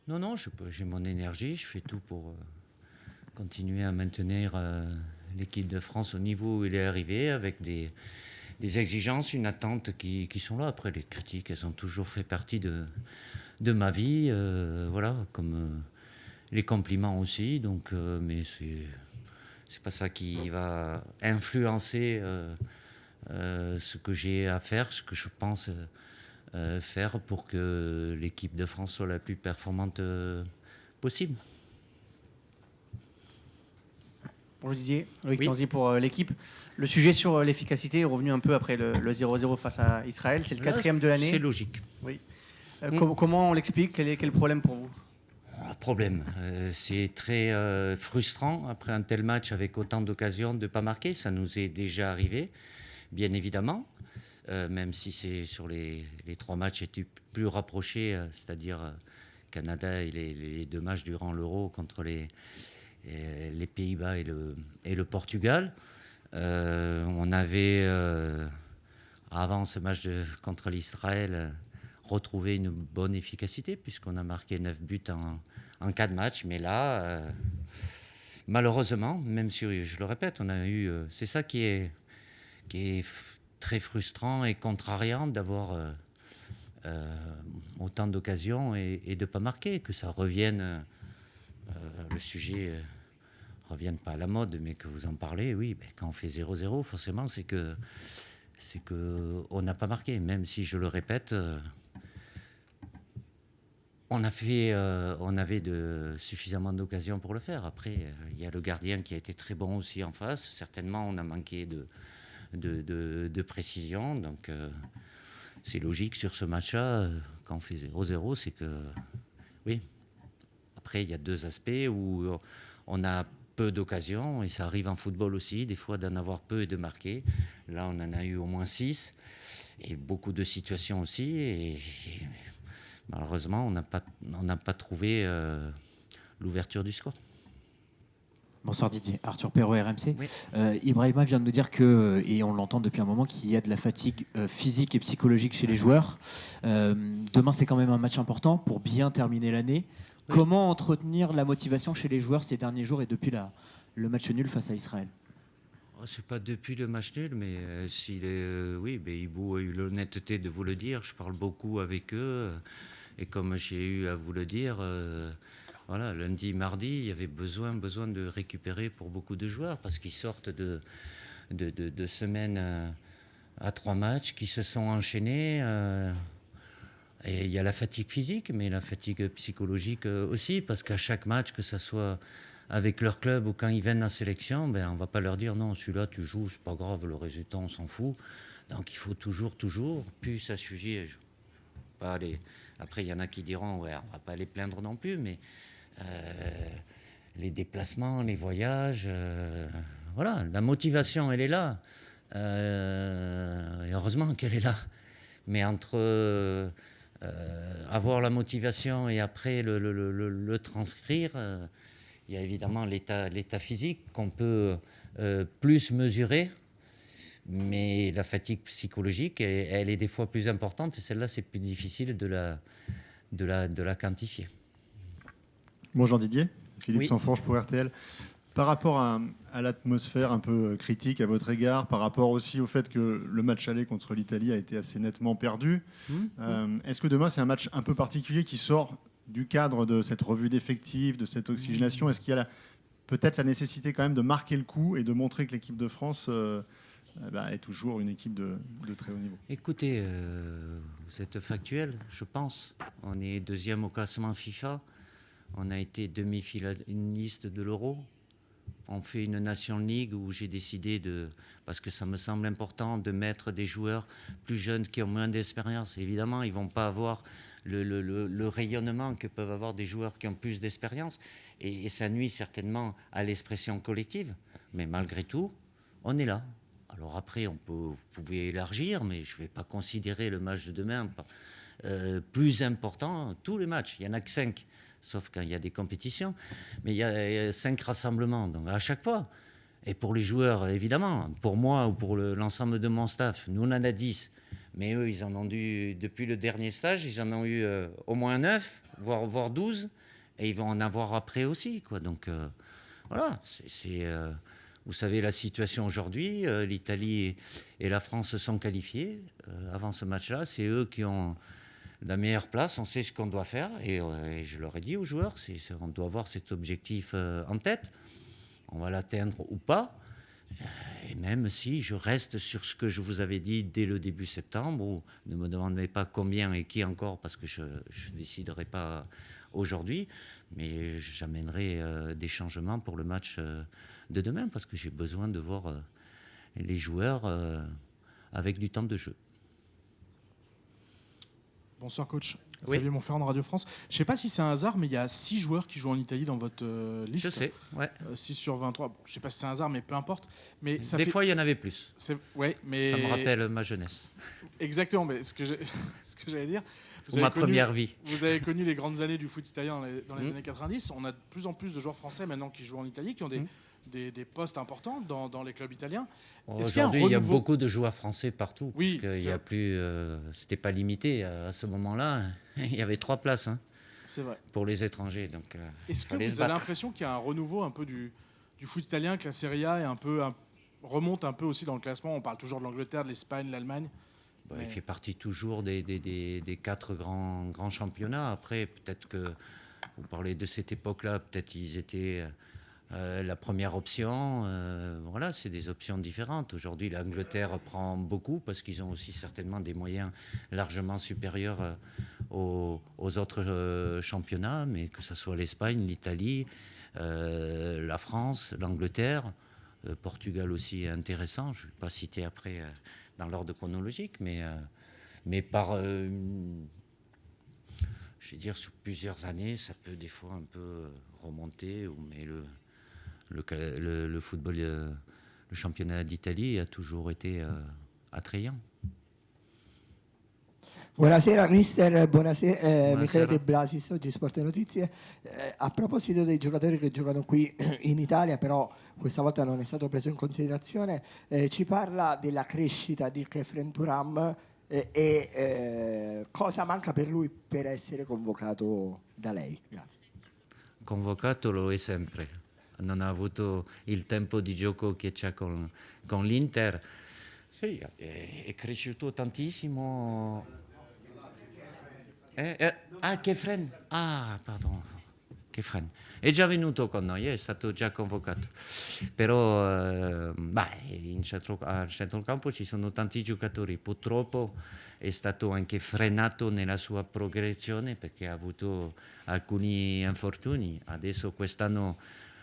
Non, non, j'ai mon énergie, je fais tout pour continuer à maintenir l'équipe de France au niveau où il est arrivé, avec des exigences, une attente qui sont là. Après, les critiques, elles ont toujours fait partie de ma vie, voilà, comme les compliments aussi. Donc, mais c'est pas ça qui va influencer ce que j'ai à faire, ce que je pense faire pour que l'équipe de France soit la plus performante possible. Bonjour Didier, Loïc Oui. Tanzi pour l'équipe. Le sujet sur l'efficacité est revenu un peu après le 0-0 face à Israël. C'est le quatrième de l'année. C'est logique. Oui. Comment on l'explique? Quel est le problème pour vous? Problème. C'est très frustrant après un tel match avec autant d'occasions de ne pas marquer. Ça nous est déjà arrivé, bien évidemment. Même si c'est sur les 3 matchs étaient plus rapprochés, c'est-à-dire Canada et les 2 matchs durant l'Euro contre les Pays-Bas et le Portugal. On avait, avant ce match contre l'Israël, retrouvé une bonne efficacité puisqu'on a marqué 9 buts en 4 matchs. Mais là, malheureusement, même si je le répète, on a eu, c'est ça qui est très frustrant et contrariant d'avoir autant d'occasions et de ne pas marquer, que ça revienne, le sujet revienne pas à la mode, mais que vous en parlez, oui, ben, quand on fait 0-0, forcément, c'est que on n'a pas marqué, même si je le répète, on avait suffisamment d'occasions pour le faire. Après, il y a le gardien qui a été très bon aussi en face. Certainement, on a manqué de précision. Donc, c'est logique sur ce match-là. Quand on fait 0-0, c'est que... Oui. Après, il y a 2 aspects où on a peu d'occasions, et ça arrive en football aussi, des fois d'en avoir peu et de marquer. Là, on en a eu au moins 6, et beaucoup de situations aussi. Et malheureusement, on n'a pas trouvé l'ouverture du score. Bonsoir Didier, Arthur Perrault, RMC. Oui. Ibrahima vient de nous dire que, et on l'entend depuis un moment, qu'il y a de la fatigue physique et psychologique chez les joueurs. Demain, c'est quand même un match important pour bien terminer l'année. Oui. Comment entretenir la motivation chez les joueurs ces derniers jours et depuis le match nul face à Israël? C'est pas depuis le match nul, mais oui, Ibou a eu l'honnêteté de vous le dire. Je parle beaucoup avec eux, et comme j'ai eu à vous le dire, voilà, lundi, mardi, il y avait besoin de récupérer pour beaucoup de joueurs parce qu'ils sortent de semaines à 3 matchs qui se sont enchaînés. Et il y a la fatigue physique, mais la fatigue psychologique aussi, parce qu'à chaque match, que ce soit avec leur club ou quand ils viennent en sélection, ben, on ne va pas leur dire non, celui-là tu joues, c'est pas grave, le résultat on s'en fout. Donc il faut toujours, plus s'assujettir. Après, il y en a qui diront, ouais, on ne va pas les plaindre non plus, mais les déplacements, les voyages, voilà, la motivation, elle est là. Et heureusement qu'elle est là. Mais entre avoir la motivation et après le transcrire, il y a évidemment l'état physique qu'on peut plus mesurer, mais la fatigue psychologique, elle est des fois plus importante, et celle-là, c'est plus difficile de la quantifier. Bonjour Didier, Philippe Oui. Sansfourche pour RTL. Par rapport à l'atmosphère un peu critique à votre égard, par rapport aussi au fait que le match aller contre l'Italie a été assez nettement perdu, est-ce que demain c'est un match un peu particulier qui sort du cadre de cette revue d'effectifs, de cette oxygénation? Est-ce qu'il y a peut-être la nécessité quand même de marquer le coup et de montrer que l'équipe de France est toujours une équipe de très haut niveau? Écoutez, vous êtes factuel, je pense. On est 2e au classement FIFA. On a été demi-finaliste de l'Euro. On fait une Nation League où j'ai décidé parce que ça me semble important, de mettre des joueurs plus jeunes qui ont moins d'expérience. Évidemment, ils ne vont pas avoir le rayonnement que peuvent avoir des joueurs qui ont plus d'expérience. Et ça nuit certainement à l'expression collective. Mais malgré tout, on est là. Alors après, vous pouvez élargir, mais je ne vais pas considérer le match de demain plus important. Tous les matchs, il n'y en a que 5. Sauf quand il y a des compétitions. Mais il y a 5 rassemblements, donc à chaque fois. Et pour les joueurs, évidemment, pour moi ou pour l'ensemble de mon staff, nous on en a 10. Mais eux, ils en ont dû, depuis le dernier stage, ils en ont eu au moins 9. voire 12, et ils vont en avoir après aussi, quoi. Donc voilà, vous savez la situation aujourd'hui, l'Italie et la France se sont qualifiés avant ce match-là, c'est eux qui ont la meilleure place, on sait ce qu'on doit faire, et je leur ai dit aux joueurs, on doit avoir cet objectif en tête, on va l'atteindre ou pas, et même si je reste sur ce que je vous avais dit dès le début septembre, ou ne me demandez pas combien et qui encore, parce que je ne déciderai pas aujourd'hui, mais j'amènerai des changements pour le match de demain, parce que j'ai besoin de voir les joueurs avec du temps de jeu. Bonsoir coach, Oui. Xavier Monferrand de Radio France. Je ne sais pas si c'est un hasard, mais il y a 6 joueurs qui jouent en Italie dans votre liste. Je sais, ouais. 6 sur 23. Bon, je ne sais pas si c'est un hasard, mais peu importe. Mais Des fois, il y en avait plus. Ouais, mais... Ça me rappelle ma jeunesse. Exactement, mais ce que j'allais dire... Ou ma première vie. Vous avez connu les grandes années du foot italien dans les années 90. On a de plus en plus de joueurs français maintenant qui jouent en Italie, qui ont des postes importants dans les clubs italiens. Aujourd'hui, il y a beaucoup de joueurs français partout. Oui, il y a plus, c'était pas limité à ce moment-là. Il y avait 3 places c'est vrai. pour les étrangers. Donc, est-ce que vous avez l'impression qu'il y a un renouveau un peu du foot italien, que la Serie A est remonte un peu aussi dans le classement? On parle toujours de l'Angleterre, de l'Espagne, de l'Allemagne. Il fait partie toujours des 4 grands championnats. Après, peut-être que vous parlez de cette époque-là, peut-être ils étaient la première option. Voilà, c'est des options différentes. Aujourd'hui, l'Angleterre prend beaucoup parce qu'ils ont aussi certainement des moyens largement supérieurs aux autres championnats, mais que ce soit l'Espagne, l'Italie, la France, l'Angleterre, Portugal aussi est intéressant. Je ne vais pas citer après dans l'ordre chronologique, mais par, je vais dire, sur plusieurs années, ça peut des fois un peu remonter, mais le football, le championnat d'Italie a toujours été attrayant. Buonasera mister, buonasera, Buonasera. Michele De Blasis, oggi Sport e Notizie. A proposito dei giocatori che giocano qui in Italia, però questa volta non è stato preso in considerazione, ci parla della crescita di Khéphren Thuram e cosa manca per lui per essere convocato da lei? Grazie. Convocato lo è sempre. Non ha avuto il tempo di gioco che c'ha con l'Inter. Sì, è cresciuto tantissimo. Khéphren. Ah, pardon. Khéphren. È già venuto con noi, è stato già convocato. Però al centrocampo ci sono tanti giocatori. Purtroppo è stato anche frenato nella sua progressione perché ha avuto alcuni infortuni. Adesso quest'anno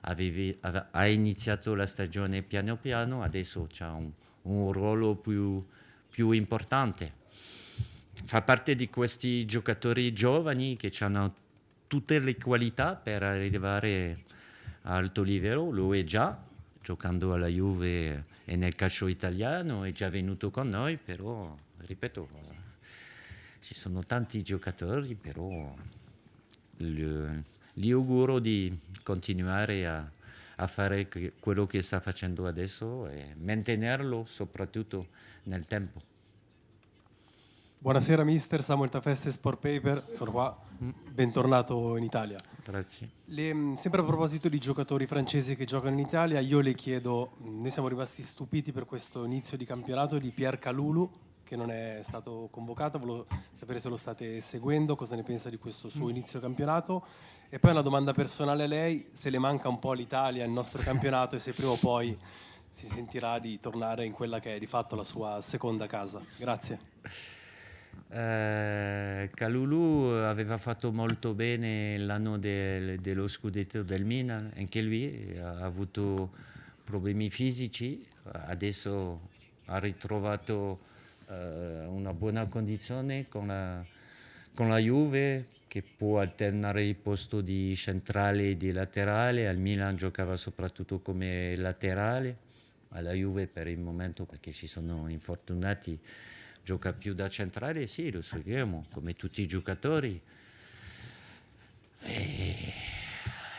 ha iniziato la stagione piano piano, adesso ha un ruolo più importante. Fa parte di questi giocatori giovani che hanno tutte le qualità per arrivare a alto livello, lo è già, giocando alla Juve e nel calcio italiano, è già venuto con noi, però, ripeto, ci sono tanti giocatori, però gli auguro di continuare a fare quello che sta facendo adesso e mantenerlo soprattutto nel tempo. Buonasera mister, Samuel Tafeste, Sport Paper, sono qua, bentornato in Italia. Grazie. Sempre a proposito di giocatori francesi che giocano in Italia, io le chiedo, noi siamo rimasti stupiti per questo inizio di campionato di Pierre Kalulu, che non è stato convocato, volevo sapere se lo state seguendo, cosa ne pensa di questo suo inizio campionato. E poi una domanda personale a lei, se le manca un po' l'Italia, il nostro campionato, e se prima o poi si sentirà di tornare in quella che è di fatto la sua seconda casa. Grazie. Kalulu aveva fatto molto bene l'anno dello scudetto del Milan, anche lui ha avuto problemi fisici, adesso ha ritrovato una buona condizione con la Juve, che può alternare il posto di centrale e di laterale. Al Milan giocava soprattutto come laterale, alla Juve per il momento, perché ci sono infortunati, gioca più da centrale. Sì, lo seguiamo come tutti i giocatori.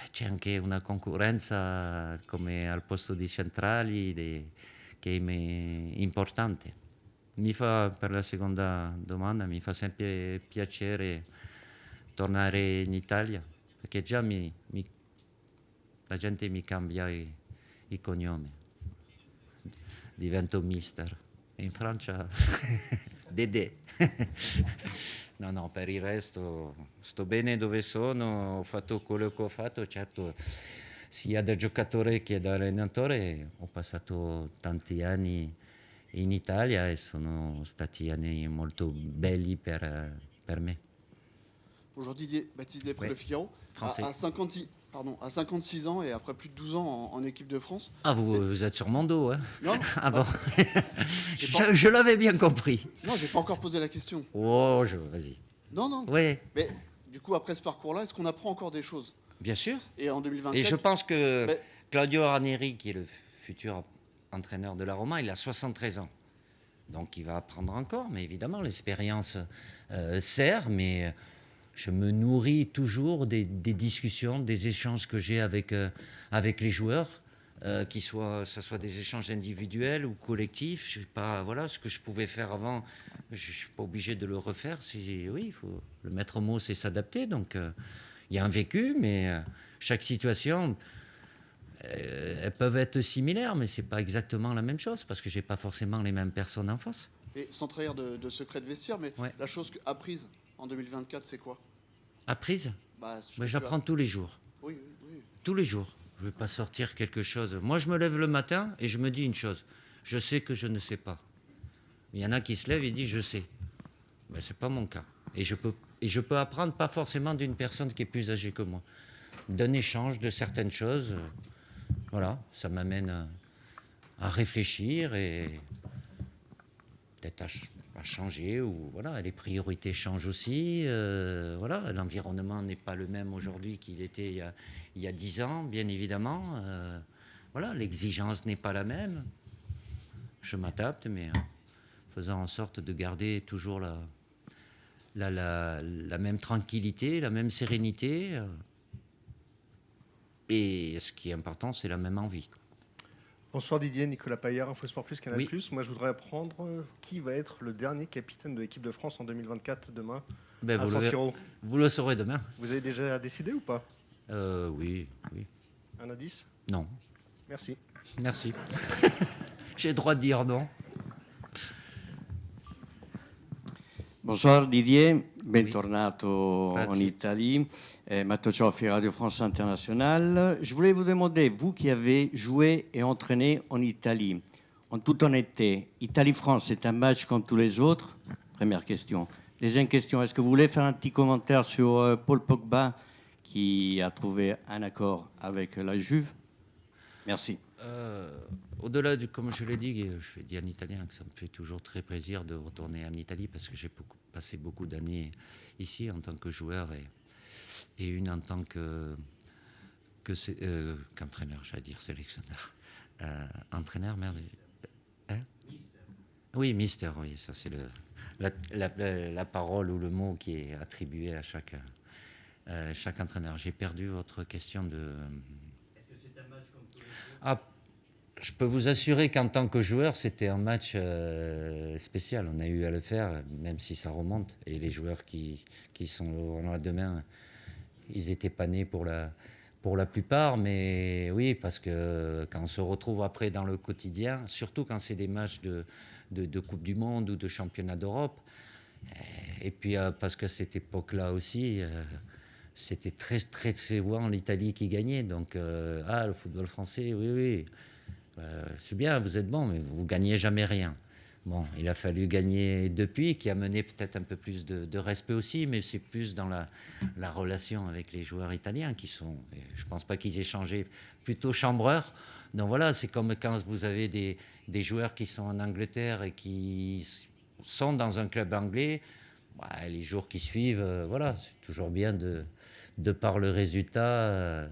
C'è anche una concorrenza come al posto di centrali che è importante. Per la seconda domanda, mi fa sempre piacere tornare in Italia, perché già la gente mi cambia i cognomi, divento mister. In Francia, Dedè. No, per il resto sto bene dove sono, ho fatto quello che ho fatto, certo sia da giocatore che da allenatore ho passato tanti anni in Italia e sono stati anni molto belli per me. Bonjour Didier, Baptiste Després, Ouais. Le Figaro. Français. À 56 ans et après plus de 12 ans en équipe de France. Ah, vous êtes sur mon dos, hein? Non, Ah bon. J'ai pas- Je l'avais bien compris. non, j'ai pas encore posé la question. Oh, vas-y. Non, non. Oui, Mais du coup, après ce parcours-là, est-ce qu'on apprend encore des choses? bien sûr. Et en 2024, Et je pense que Mais- Claudio Ranieri, qui est le futur entraîneur de la Roma, il a 73 ans. Donc il va apprendre encore, mais évidemment, l'expérience sert, mais je me nourris toujours des discussions, des échanges que j'ai avec les joueurs, que ce soit des échanges individuels ou collectifs. Je sais pas, voilà, ce que je pouvais faire avant, je ne suis pas obligé de le refaire. Oui, le maître mot, c'est s'adapter. Donc il y a un vécu, mais chaque situation, elles peuvent être similaires, mais ce n'est pas exactement la même chose, parce que je n'ai pas forcément les mêmes personnes en face. et sans trahir de secret de vestiaire, mais Ouais. la chose apprise en 2024, c'est quoi? Apprise, Bah, ce que mais tu j'apprends as- tous les jours. Oui, oui, oui. Tous les jours. Je ne vais pas sortir quelque chose. Moi, je me lève le matin et je me dis une chose. Je sais que je ne sais pas. Il y en a qui se lèvent et disent je sais. Mais ce n'est pas mon cas. Et je peux apprendre pas forcément d'une personne qui est plus âgée que moi. D'un échange de certaines choses. Voilà, ça m'amène à réfléchir et peut-être à changer. Ou voilà, les priorités changent aussi. Voilà, l'environnement n'est pas le même aujourd'hui qu'il était il y a 10 ans, bien évidemment. Voilà, l'exigence n'est pas la même. Je m'adapte, mais faisant en sorte de garder toujours la même tranquillité, la même sérénité. Et ce qui est important, c'est la même envie. Bonsoir Didier, Nicolas Paillard, Infosport Plus, Canal+. Oui. Moi, je voudrais apprendre qui va être le dernier capitaine de l'équipe de France en 2024 demain Ben, à vous, San le, Siro. vous le saurez demain. Vous avez déjà décidé ou pas? Oui. Un indice? Non. Merci. Merci. J'ai le droit de dire non. Bonsoir Didier, bentornato Grazie. en Italie. Matteo Cioffi, Radio France Internationale. Je voulais vous demander, vous qui avez joué et entraîné en Italie, en toute honnêteté, Italie-France, c'est un match comme tous les autres? Première question. Deuxième question, est-ce que vous voulez faire un petit commentaire sur Paul Pogba qui a trouvé un accord avec la Juve? Merci. Au-delà du, comme je l'ai dit, je dis en italien que ça me fait toujours très plaisir de retourner en Italie parce que j'ai passé beaucoup d'années ici en tant que joueur et une en tant qu'entraîneur, j'allais dire sélectionneur. Entraîneur, merde. Hein? Oui, mister, oui, ça c'est la parole ou le mot qui est attribué à chaque entraîneur. J'ai perdu votre question de... Ah, je peux vous assurer qu'en tant que joueur, c'était un match spécial. On a eu à le faire, même si ça remonte. Et les joueurs qui sont là demain, ils étaient pas nés pour la plupart. Mais oui, parce que quand on se retrouve après dans le quotidien, surtout quand c'est des matchs de Coupe du Monde ou de Championnat d'Europe, et puis parce qu'à cette époque-là aussi... c'était très souvent l'Italie qui gagnait. Donc, le football français, oui. C'est bien, vous êtes bon, mais vous ne gagnez jamais rien. Bon, il a fallu gagner depuis, qui a mené peut-être un peu plus de respect aussi, mais c'est plus dans la relation avec les joueurs italiens qui sont... Je ne pense pas qu'ils aient changé, plutôt chambreurs. Donc voilà, c'est comme quand vous avez des joueurs qui sont en Angleterre et qui sont dans un club anglais. Les jours qui suivent, voilà, c'est toujours bien de par le résultat,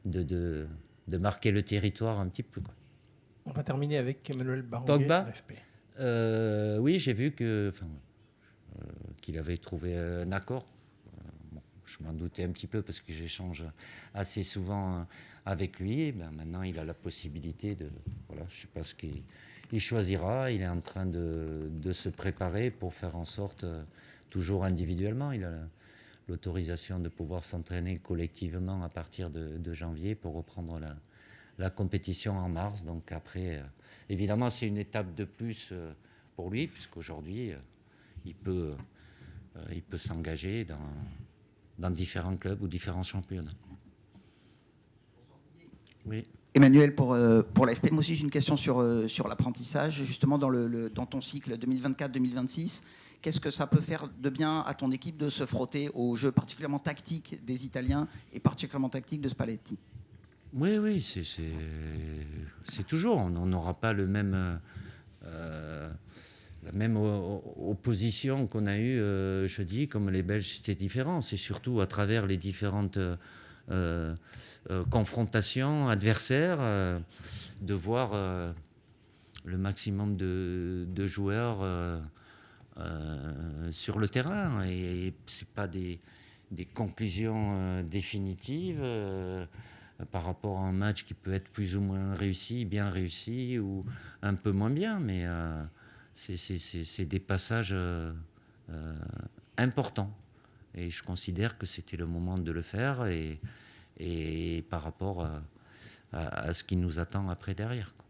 de marquer le territoire un petit peu, quoi. On va terminer avec Emmanuel Baranguet, Pogba, l'AFP. oui, j'ai vu qu'il avait trouvé un accord. Je m'en doutais un petit peu parce que j'échange assez souvent avec lui. Maintenant, il a la possibilité de... Voilà, je ne sais pas ce qu'il choisira. Il est en train de se préparer pour faire en sorte, toujours individuellement, il a l'autorisation de pouvoir s'entraîner collectivement à partir de janvier pour reprendre la compétition en mars. Donc après, évidemment, c'est une étape de plus pour lui, puisqu'aujourd'hui, il peut s'engager dans différents clubs ou différents championnats. Oui. Emmanuel, pour l'AFP, moi aussi j'ai une question sur l'apprentissage. Justement, dans ton cycle 2024-2026, qu'est-ce que ça peut faire de bien à ton équipe de se frotter aux jeux particulièrement tactiques des Italiens et particulièrement tactiques de Spalletti? Oui, c'est toujours. On n'aura pas la même opposition qu'on a eue jeudi, comme les Belges, c'était différent. C'est surtout à travers les différentes confrontations adversaires de voir le maximum de joueurs sur le terrain. Et ce n'est pas des conclusions définitives par rapport à un match qui peut être plus ou moins réussi, bien réussi ou un peu moins bien. Mais c'est des passages importants. Et je considère que c'était le moment de le faire et par rapport à ce qui nous attend après derrière, quoi.